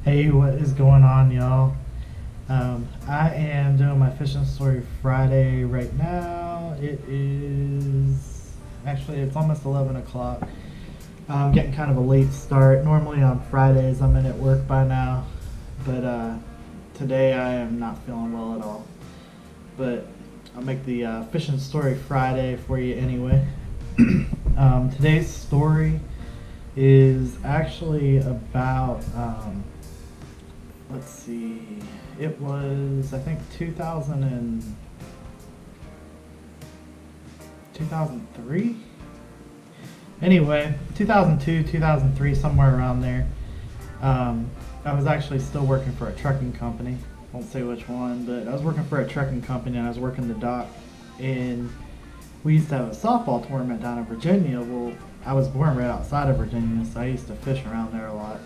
Hey, what is going on, y'all? I am doing my fishing story Friday right now. It is actually it's almost 11 o'clock. I'm getting kind of a late start. Normally on Fridays I'm in at work by now, but today I am not feeling well at all. But I'll make the fishing story Friday for you anyway. Today's story is actually about let's see, it was I think 2003. Anyway, 2002, 2003, somewhere around there. I was actually still working for a trucking company. Won't say which one, but I was working for a trucking company and I was working the dock. And we used to have a softball tournament down in Virginia. Well, I was born right outside of Virginia, so I used to fish around there a lot.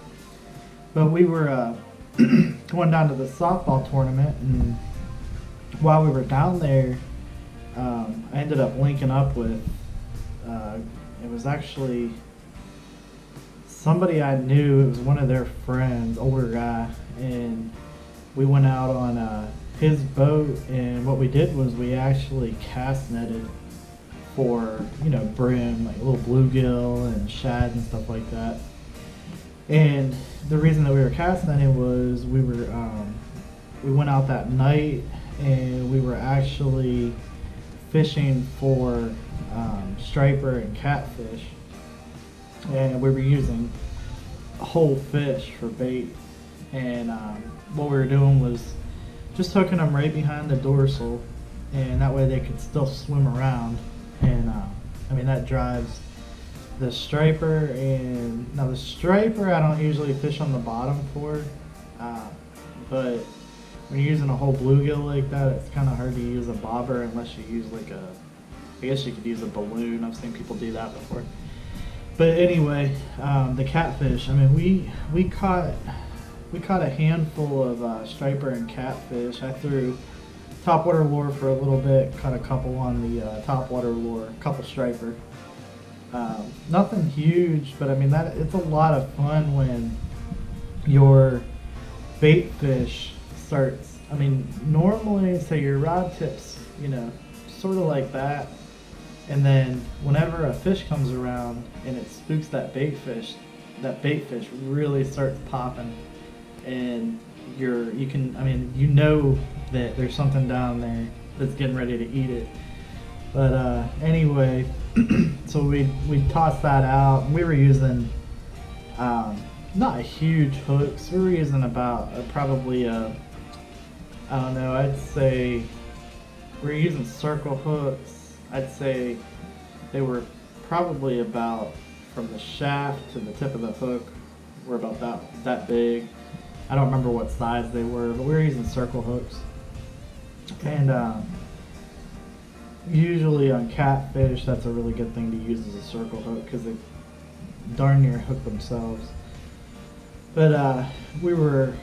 But we were going down to the softball tournament, and while we were down there, I ended up linking up with, it was actually somebody I knew. It was one of their friends, older guy, and we went out on his boat, and what we did was we actually cast netted for, brim, like little bluegill and shad and stuff like that. And the reason that we were cast netting was we went out that night and we were actually fishing for striper and catfish, and we were using whole fish for bait. And what we were doing was just hooking them right behind the dorsal, and that way they could still swim around. And that drives the striper. And now the striper I don't usually fish on the bottom for, but when you're using a whole bluegill like that, it's kind of hard to use a bobber unless you use I guess you could use a balloon. I've seen people do that before. But anyway, the catfish, we caught a handful of striper and catfish. I threw topwater lure for a little bit, caught a couple on the topwater lure, a couple striper. Nothing huge, but it's a lot of fun when your bait fish starts. Normally, say your rod tips, sort of like that, and then whenever a fish comes around and it spooks that bait fish really starts popping, and you know that there's something down there that's getting ready to eat it. But anyway, so we tossed that out. We were using not huge hooks. We were using about probably I'd say we're using circle hooks. I'd say they were probably about, from the shaft to the tip of the hook, were about that big. I don't remember what size they were, but we were using circle hooks. And usually on catfish, that's a really good thing to use as a circle hook because they darn near hook themselves. But we were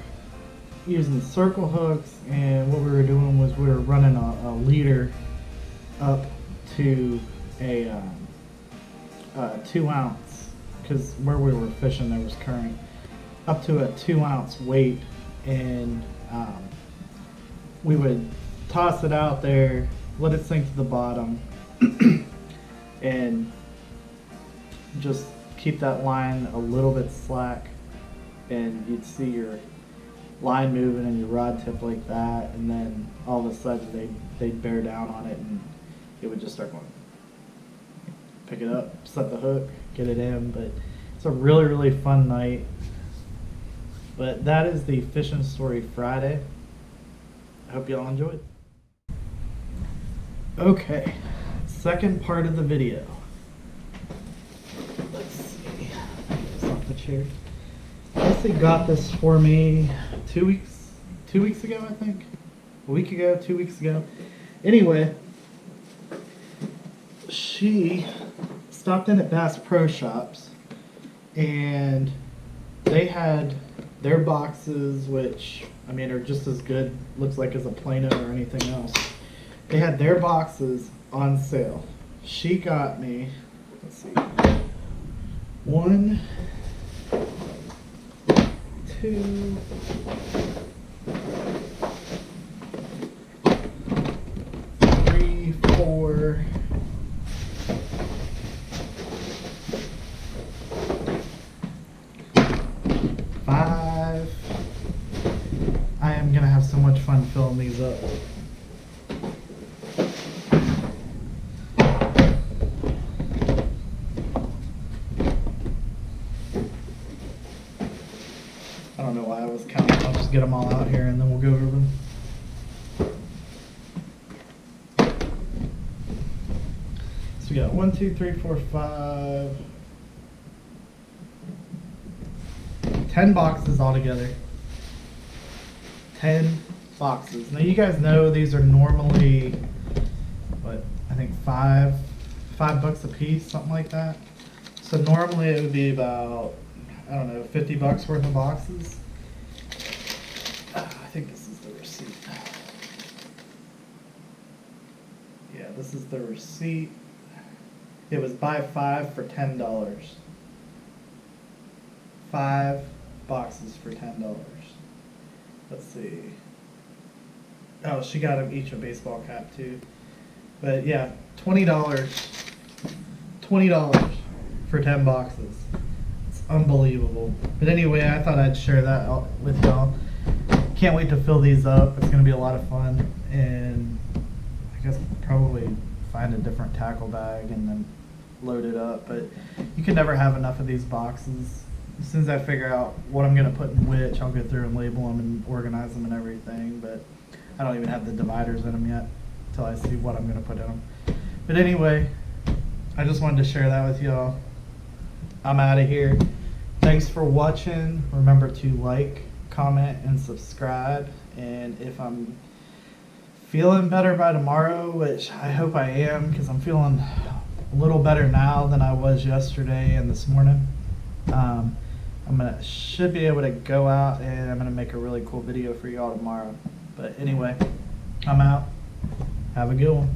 using circle hooks, and what we were doing was we were running a leader up to a 2 ounce, because where we were fishing there was current, up to a 2 ounce weight. And we would toss it out there, let it sink to the bottom, and just keep that line a little bit slack, and you'd see your line moving and your rod tip like that, and then all of a sudden they'd bear down on it and it would just start going. Pick it up, set the hook, get it in. But it's a really, really fun night. But that is the fishing story Friday. I hope y'all enjoyed. Okay, second part of the video. Let's see. It's off the chair. Leslie got this for me 2 weeks ago, I think. A week ago, 2 weeks ago. Anyway, she stopped in at Bass Pro Shops, and they had their boxes, which are just as good, looks like, as a Plano or anything else. They had their boxes on sale. She got me, let's see, 1, 2, 3, 4, 5. I am gonna have so much fun filling these up. I don't know why I was counting. I'll just get them all out here and then we'll go over them. So we got 1, 2, 3, 4, 5, 10 boxes altogether. 10 boxes. Now you guys know these are normally, what, I think $5 a piece, something like that. So normally it would be about, I don't know, $50 worth of boxes. I think this is the receipt. Yeah, this is the receipt. It was buy 5 for $10. 5 boxes for $10. Let's see. Oh, she got them each a baseball cap too. But yeah, $20. $20 for 10 boxes. It's unbelievable. But anyway, I thought I'd share that with y'all. Can't wait to fill these up. It's going to be a lot of fun. And I guess probably find a different tackle bag and then load it up. But you can never have enough of these boxes. As soon as I figure out what I'm going to put in which, I'll go through and label them and organize them and everything. But I don't even have the dividers in them yet until I see what I'm going to put in them. But anyway, I just wanted to share that with y'all. I'm out of here. Thanks for watching. Remember to like, comment, and subscribe. And if I'm feeling better by tomorrow, which I hope I am because I'm feeling a little better now than I was yesterday and this morning, should be able to go out and I'm gonna make a really cool video for y'all tomorrow. But anyway, I'm out. Have a good one.